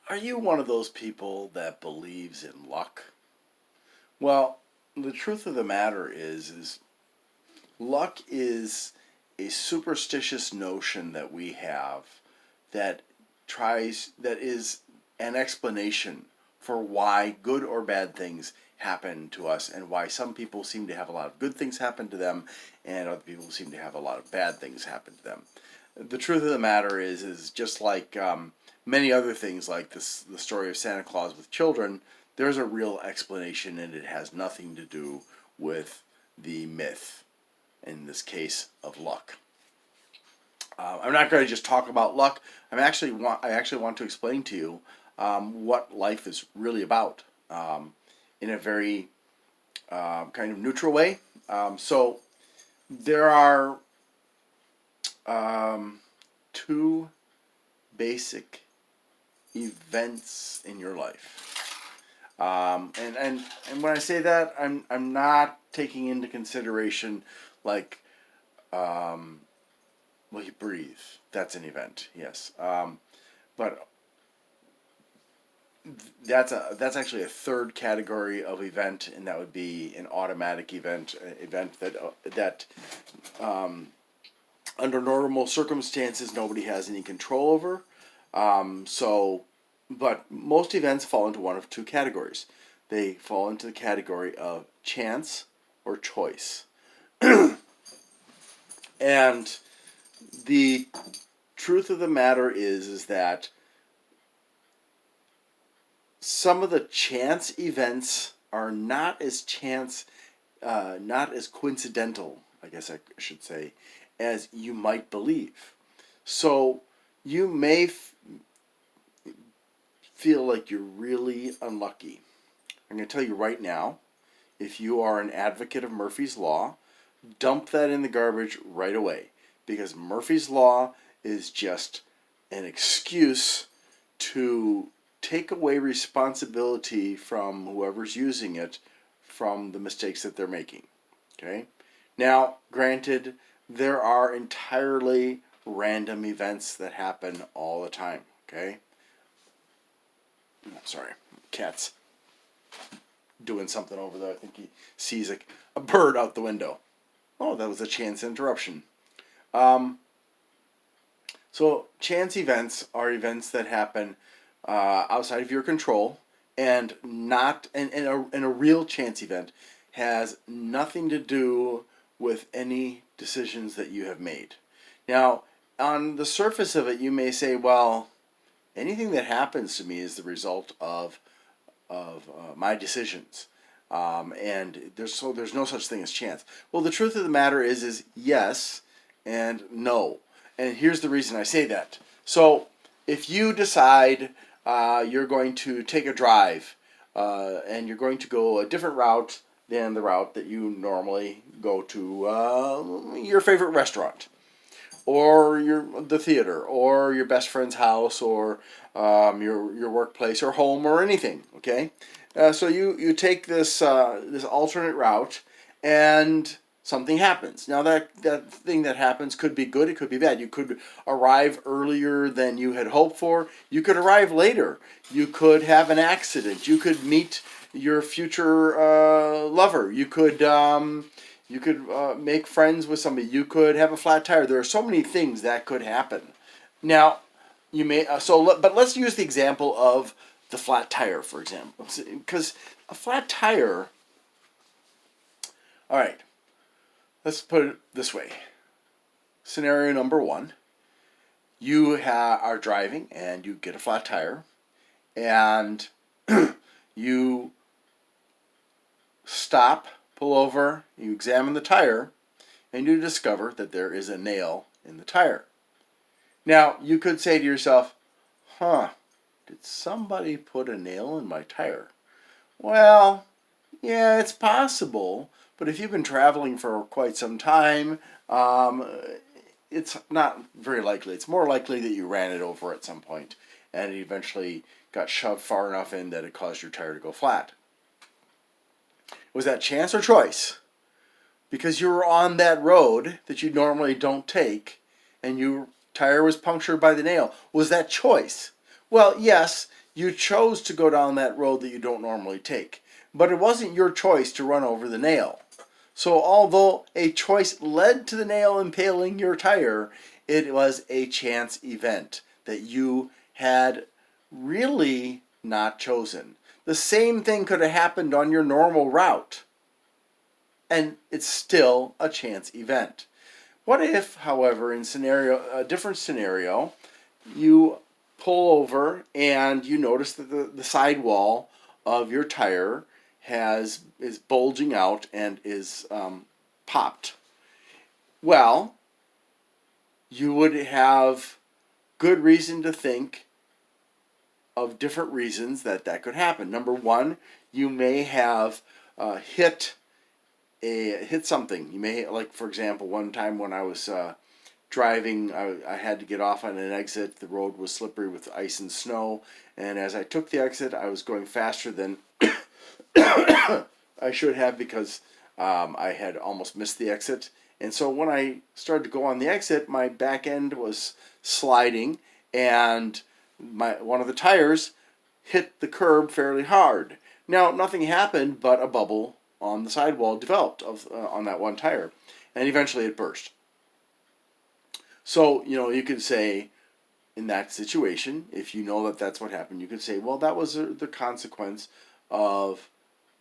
Are you one of those people that believes in luck? Well, the truth of the matter is luck is a superstitious notion that we have that that is an explanation for why good or bad things happen to us and why some people seem to have a lot of good things happen to them and other people seem to have a lot of bad things happen to them. The truth of the matter is just like many other things like the story of Santa Claus with children, there's a real explanation and it has nothing to do with the myth, in this case of luck. I'm not going to just talk about luck. I actually want to explain to you what life is really about in a very kind of neutral way. So there are two basic events in your life, and when I say that, I'm not taking into consideration like well, you breathe. That's an event, yes. But that's actually a third category of event, and that would be an automatic event, that under normal circumstances nobody has any control over. But most events fall into one of two categories. They fall into the category of chance or choice, and the truth of the matter is that some of the chance events are not as not as coincidental, I guess I should say, as you might believe. So you may feel like you're really unlucky. I'm going to tell you right now, if you are an advocate of Murphy's Law, dump that in the garbage right away. Because Murphy's Law is just an excuse to take away responsibility from whoever's using it from the mistakes that they're making. Okay? Now, granted, there are entirely random events that happen all the time. Okay? Sorry, cat's doing something over there. I think he sees a bird out the window. Oh, that was a chance interruption. So chance events are events that happen outside of your control, and a real chance event has nothing to do with any decisions that you have made. Now, on the surface of it, you may say, well, anything that happens to me is the result of my decisions. And there's no such thing as chance. Well, the truth of the matter is yes and no. And here's the reason I say that. So if you decide you're going to take a drive and you're going to go a different route than the route that you normally go to your favorite restaurant, or the theater, or your best friend's house, or your workplace, or home, or anything. Okay, so you take this alternate route, and something happens. Now that thing that happens could be good, it could be bad. You could arrive earlier than you had hoped for. You could arrive later. You could have an accident. You could meet your future lover. You could make friends with somebody. You could have a flat tire. There are so many things that could happen. Now, you may but let's use the example of the flat tire, for example, because a flat tire. All right, let's put it this way. Scenario number one: you are driving and you get a flat tire, and you stop, pull over, you examine the tire, and you discover that there is a nail in the tire. Now, you could say to yourself, did somebody put a nail in my tire? Well, yeah, it's possible, but if you've been traveling for quite some time, it's not very likely. It's more likely that you ran it over at some point, and it eventually got shoved far enough in that it caused your tire to go flat. Was that chance or choice? Because you were on that road that you normally don't take, and your tire was punctured by the nail. Was that choice? Well, yes, you chose to go down that road that you don't normally take, but it wasn't your choice to run over the nail. So, although a choice led to the nail impaling your tire, it was a chance event that you had really not chosen. The same thing could have happened on your normal route, and it's still a chance event. What if, however, in a different scenario, you pull over and you notice that the sidewall of your tire is bulging out and is popped? Well, you would have good reason to think of different reasons that that could happen. Number one, you may have hit something. You may, like, for example, one time when I was driving, I had to get off on an exit. The road was slippery with ice and snow, and as I took the exit, I was going faster than I should have because I had almost missed the exit. And so when I started to go on the exit, my back end was sliding, and one of the tires hit the curb fairly hard. Now, nothing happened, but a bubble on the sidewall developed on that one tire, and eventually it burst. So, you could say, in that situation, if you know that that's what happened, you could say, well, that was the consequence of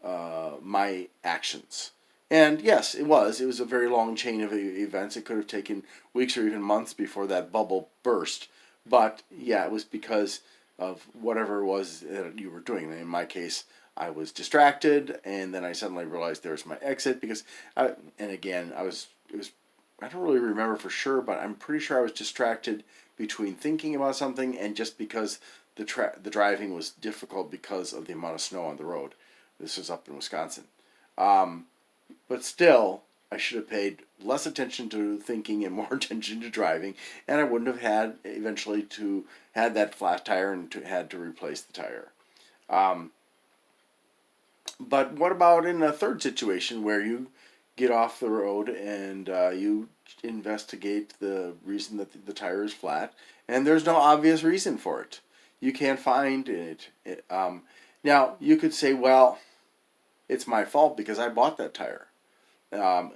my actions. And yes, it was. It was a very long chain of events. It could have taken weeks or even months before that bubble burst. But yeah, it was because of whatever it was that you were doing. In my case, I was distracted, and then I suddenly realized there's my exit because, and again, it was. I don't really remember for sure, but I'm pretty sure I was distracted between thinking about something and just because the driving was difficult because of the amount of snow on the road. This was up in Wisconsin. But still, I should have paid less attention to thinking and more attention to driving, and I wouldn't have had eventually to had that flat tire and had to replace the tire. But what about in a third situation where you get off the road and you investigate the reason that the tire is flat, and there's no obvious reason for it? You can't find it. Now, you could say, well, it's my fault because I bought that tire. Um,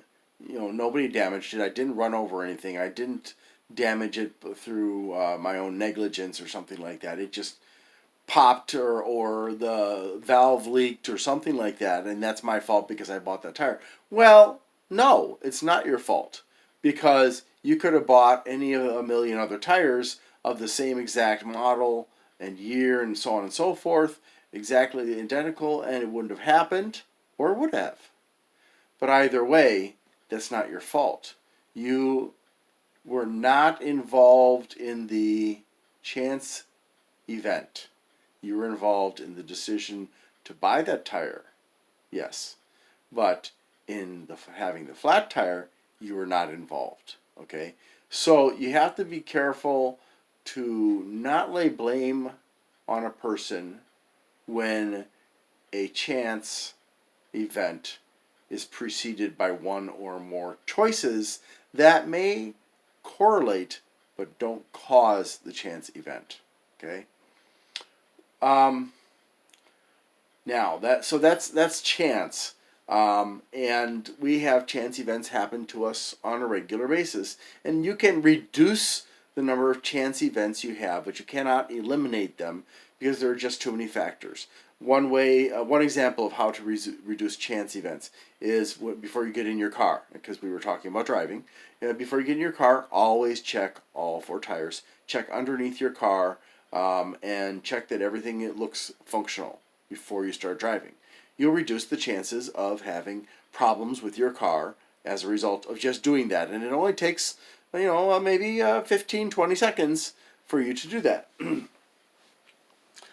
Nobody damaged it. I didn't run over anything. I didn't damage it through my own negligence or something like that. It just popped or the valve leaked or something like that, and that's my fault because I bought that tire. Well, no, it's not your fault because you could have bought any of a million other tires of the same exact model and year and so on and so forth, exactly identical, and it wouldn't have happened, or it would have. But either way, that's not your fault. You were not involved in the chance event. You were involved in the decision to buy that tire, yes. But in having the flat tire, you were not involved, okay? So you have to be careful to not lay blame on a person when a chance event is preceded by one or more choices that may correlate but don't cause the chance event, okay? Now that's chance, and we have chance events happen to us on a regular basis, and you can reduce the number of chance events you have, but you cannot eliminate them because there are just too many factors. One example of how to reduce chance events is before you get in your car, because we were talking about driving. Before you get in your car, always check all four tires. Check underneath your car. And check that everything looks functional before you start driving. You'll reduce the chances of having problems with your car as a result of just doing that. And it only takes, maybe 15, 20 seconds for you to do that.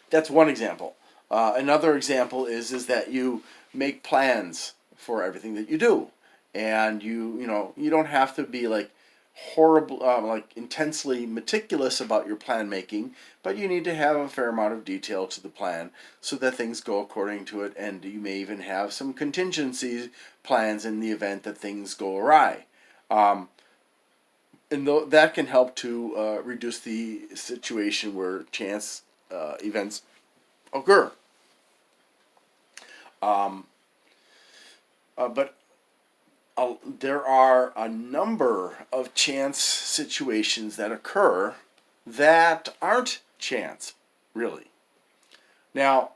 That's one example. Another example is that you make plans for everything that you do. And you don't have to be like horrible, intensely meticulous about your plan making, but you need to have a fair amount of detail to the plan so that things go according to it, and you may even have some contingency plans in the event that things go awry. And that can help to reduce the situation where chance events occur. But there are a number of chance situations that occur that aren't chance, really. Now,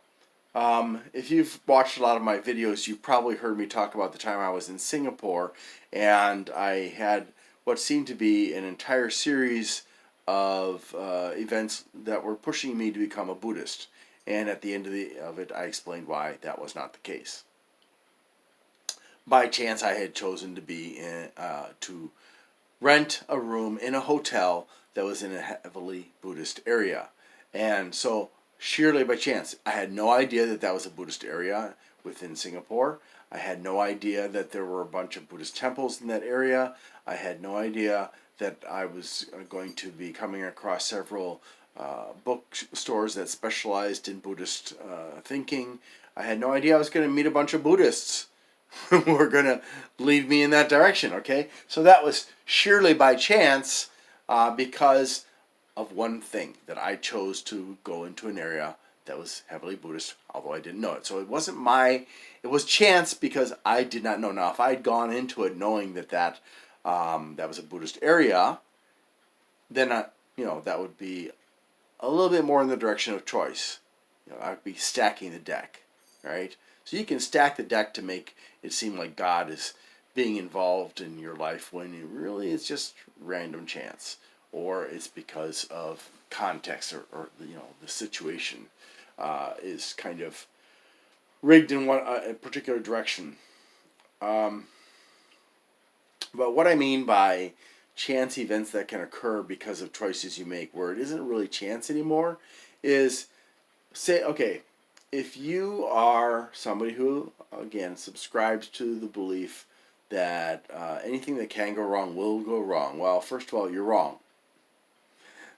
if you've watched a lot of my videos, you've probably heard me talk about the time I was in Singapore, and I had what seemed to be an entire series of events that were pushing me to become a Buddhist. And at the end of it, I explained why that was not the case. By chance, I had chosen to rent a room in a hotel that was in a heavily Buddhist area. And so, sheerly by chance, I had no idea that that was a Buddhist area within Singapore. I had no idea that there were a bunch of Buddhist temples in that area. I had no idea that I was going to be coming across several bookstores that specialized in Buddhist thinking. I had no idea I was going to meet a bunch of Buddhists who were going to lead me in that direction, okay? So that was sheerly by chance because of one thing, that I chose to go into an area that was heavily Buddhist, although I didn't know it. So it was chance because I did not know. Now, if I had gone into it knowing that was a Buddhist area, then that would be a little bit more in the direction of choice. I'd be stacking the deck, right? So you can stack the deck to make it seem like God is being involved in your life when really it's just random chance, or it's because of context, or the situation is kind of rigged in a particular direction. But what I mean by chance events that can occur because of choices you make, where it isn't really chance anymore, is, say, okay, if you are somebody who, again, subscribes to the belief that anything that can go wrong will go wrong, well, first of all, you're wrong.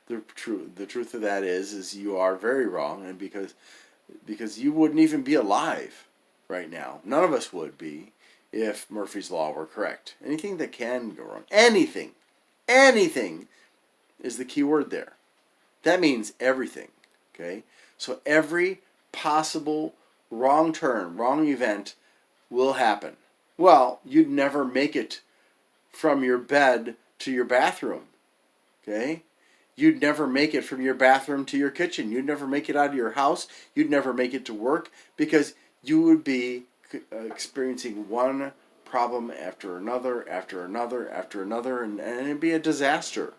The truth of that is you are very wrong, and because you wouldn't even be alive right now. None of us would be if Murphy's Law were correct. Anything that can go wrong, anything is the key word there. That means everything, okay? So every possible wrong turn, wrong event will happen. Well, you'd never make it from your bed to your bathroom, okay? You'd never make it from your bathroom to your kitchen. You'd never make it out of your house. You'd never make it to work, because you would be experiencing one problem after another, after another, after another, and it'd be a disaster.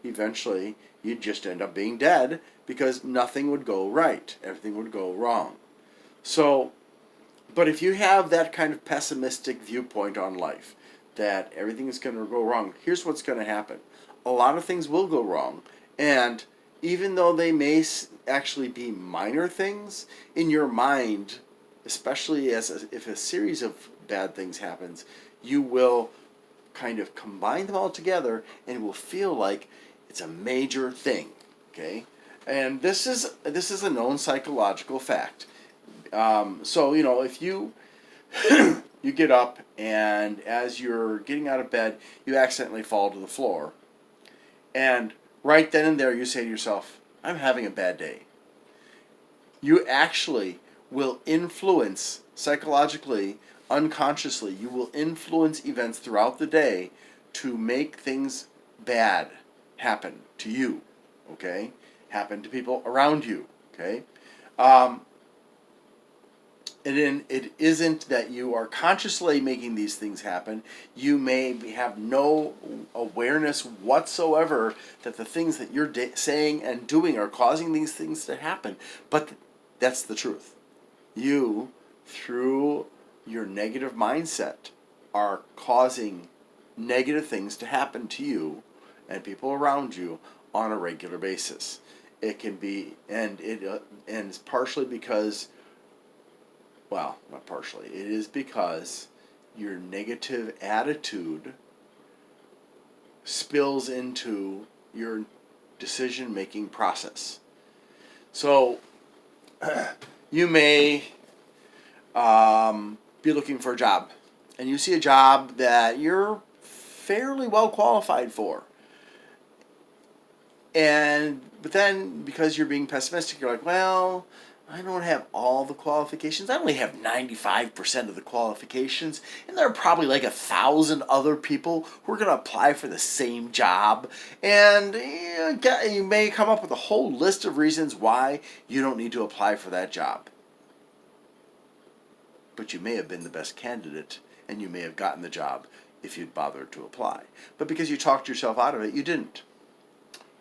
Eventually, you'd just end up being dead because nothing would go right. Everything would go wrong. So, but if you have that kind of pessimistic viewpoint on life, that everything is going to go wrong, here's what's going to happen. A lot of things will go wrong, and even though they may actually be minor things, in your mind, especially if a series of bad things happens, you will kind of combine them all together, and it will feel like it's a major thing, okay? And this is a known psychological fact. So if you you get up, and as you're getting out of bed, you accidentally fall to the floor, and right then and there you say to yourself, "I'm having a bad day." You actually will influence psychologically, unconsciously, you will influence events throughout the day to make things bad happen to you, okay? Happen to people around you, okay? And it isn't that you are consciously making these things happen. You may have no awareness whatsoever that the things that you're saying and doing are causing these things to happen. But that's the truth. You, through your negative mindset, are causing negative things to happen to you and people around you on a regular basis. It can be, and it's partially because, well, not partially, it is because your negative attitude spills into your decision-making process. So, you may be looking for a job, and you see a job that you're fairly well qualified for, and but then because you're being pessimistic, you're like, well, I don't have all the qualifications. I only have 95% of the qualifications, and there are probably like 1,000 other people who are going to apply for the same job. And you may come up with a whole list of reasons why you don't need to apply for that job. But you may have been the best candidate, and you may have gotten the job if you'd bothered to apply. But because you talked yourself out of it, you didn't.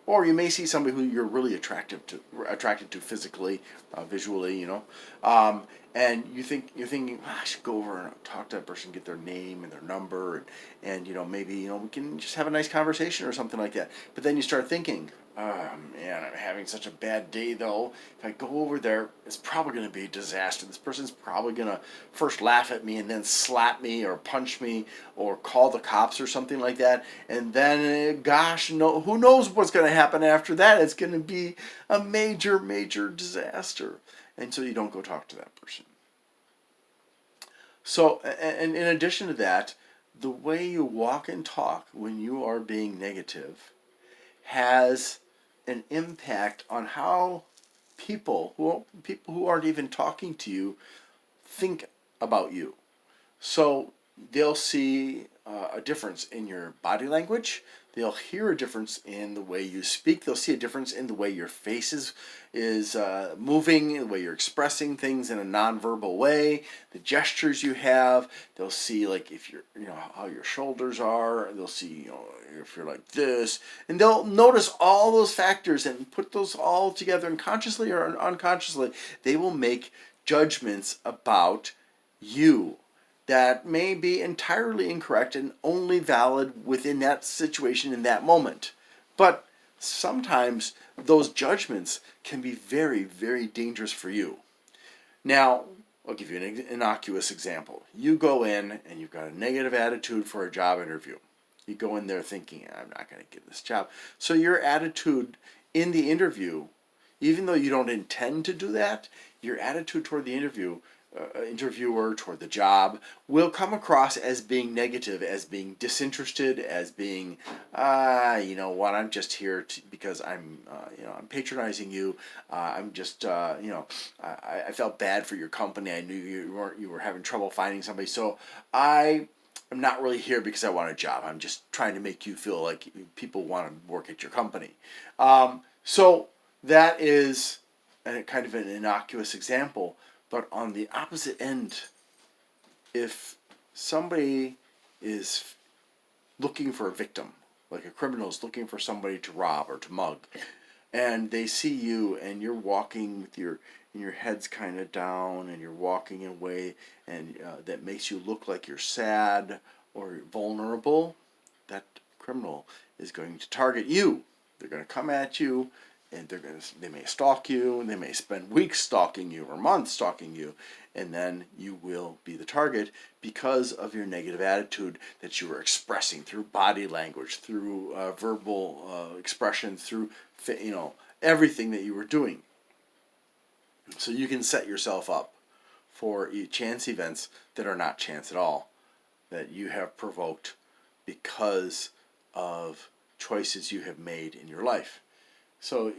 Or you may see somebody who you're really attracted to physically, visually, and you're thinking, I should go over and talk to that person, get their name and their number, and maybe we can just have a nice conversation or something like that. But then you start thinking, oh man, I'm having such a bad day though. If I go over there, it's probably going to be a disaster. This person's probably going to first laugh at me and then slap me or punch me or call the cops or something like that. And then, gosh, no, who knows what's going to happen after that? It's going to be a major, major disaster. And so you don't go talk to that person. So, and in addition to that, the way you walk and talk when you are being negative has an impact on how people who aren't even talking to you think about you. So they'll see a difference in your body language. They'll hear a difference in the way you speak. They'll see a difference in the way your face is moving, the way you're expressing things in a nonverbal way, the gestures you have. They'll see like if you're, how your shoulders are. They'll see, if you're like this, and they'll notice all those factors and put those all together, and consciously or unconsciously, they will make judgments about you that may be entirely incorrect and only valid within that situation in that moment. But sometimes those judgments can be very, very dangerous for you. Now, I'll give you an innocuous example. You go in and you've got a negative attitude for a job interview. You go in there thinking, I'm not going to get this job. So your attitude in the interview, even though you don't intend to do that, your attitude toward the interviewer, toward the job, will come across as being negative, as being disinterested, as being, I'm just here because I'm patronizing you. I'm just, I felt bad for your company. I knew you were having trouble finding somebody, so I'm not really here because I want a job. I'm just trying to make you feel like people want to work at your company. So that is a kind of an innocuous example. But on the opposite end, if somebody is looking for a victim, like a criminal is looking for somebody to rob or to mug, and they see you and you're walking with your head's kind of down and you're walking in a way and that makes you look like you're sad or vulnerable, that criminal is going to target you. They're going to come at you. And they may stalk you, and they may spend weeks stalking you or months stalking you, and then you will be the target because of your negative attitude that you were expressing through body language, through verbal expression, through everything that you were doing. So you can set yourself up for chance events that are not chance at all, that you have provoked because of choices you have made in your life. So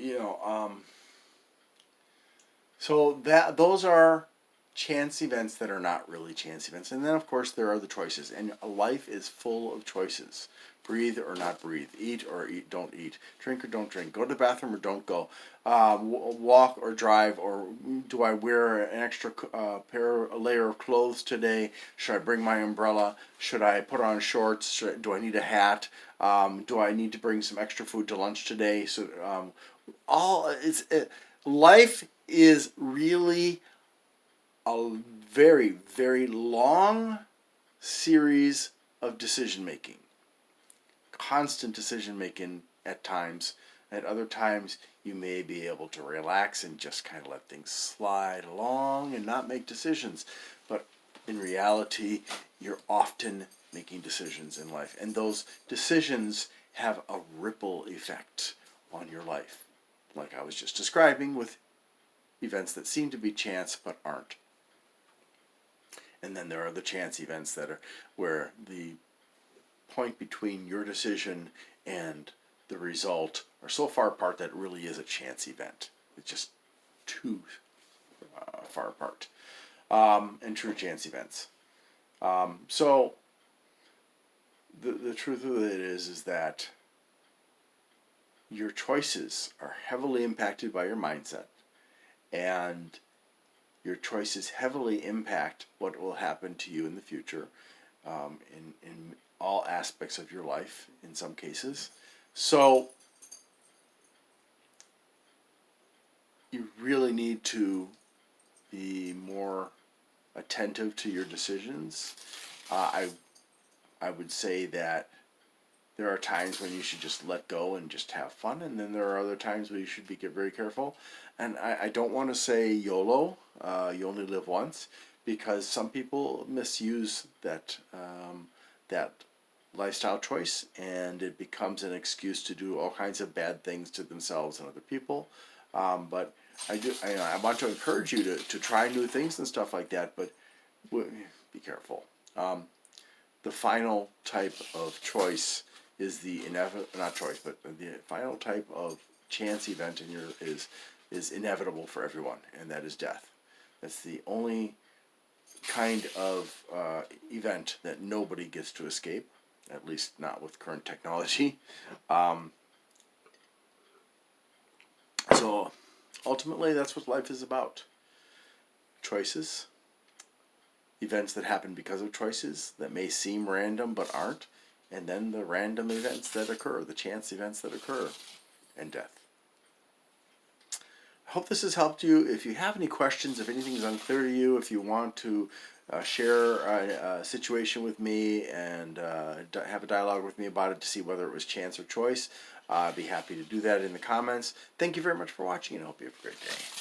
those are chance events that are not really chance events. And then of course there are the choices, and life is full of choices. Breathe or not breathe, eat or don't eat, drink or don't drink, go to the bathroom or don't go, walk or drive, or do I wear an extra layer of clothes today? Should I bring my umbrella? Should I put on shorts? Do I need a hat? Do I need to bring some extra food to lunch today? So life is really a very, very long series of decision making. Constant decision making at times. At other times, you may be able to relax and just kind of let things slide along and not make decisions. But in reality, you're often making decisions in life. And those decisions have a ripple effect on your life. Like I was just describing with events that seem to be chance but aren't. And then there are the chance events that are where the point between your decision and the result are so far apart that it really is a chance event. It's just too far apart. And true chance events. So the truth of it is that your choices are heavily impacted by your mindset, and your choices heavily impact what will happen to you in the future, in all aspects of your life in some cases. So you really need to be more attentive to your decisions. I would say that there are times when you should just let go and just have fun, and then there are other times where you should get very careful. And I don't want to say YOLO, you only live once, because some people misuse that that lifestyle choice, and it becomes an excuse to do all kinds of bad things to themselves and other people. But I want to encourage you to try new things and stuff like that, but be careful. The final type of choice is the not choice, but the final type of chance event in your is inevitable for everyone, and that is death. That's the only kind of event that nobody gets to escape, at least not with current technology. So ultimately, that's what life is about. Choices, events that happen because of choices that may seem random but aren't, and then the random events that occur, the chance events that occur, and death. I hope this has helped you. If you have any questions, if anything is unclear to you, if you want to share a situation with me and have a dialogue with me about it to see whether it was chance or choice, I'd be happy to do that in the comments. Thank you very much for watching, and I hope you have a great day.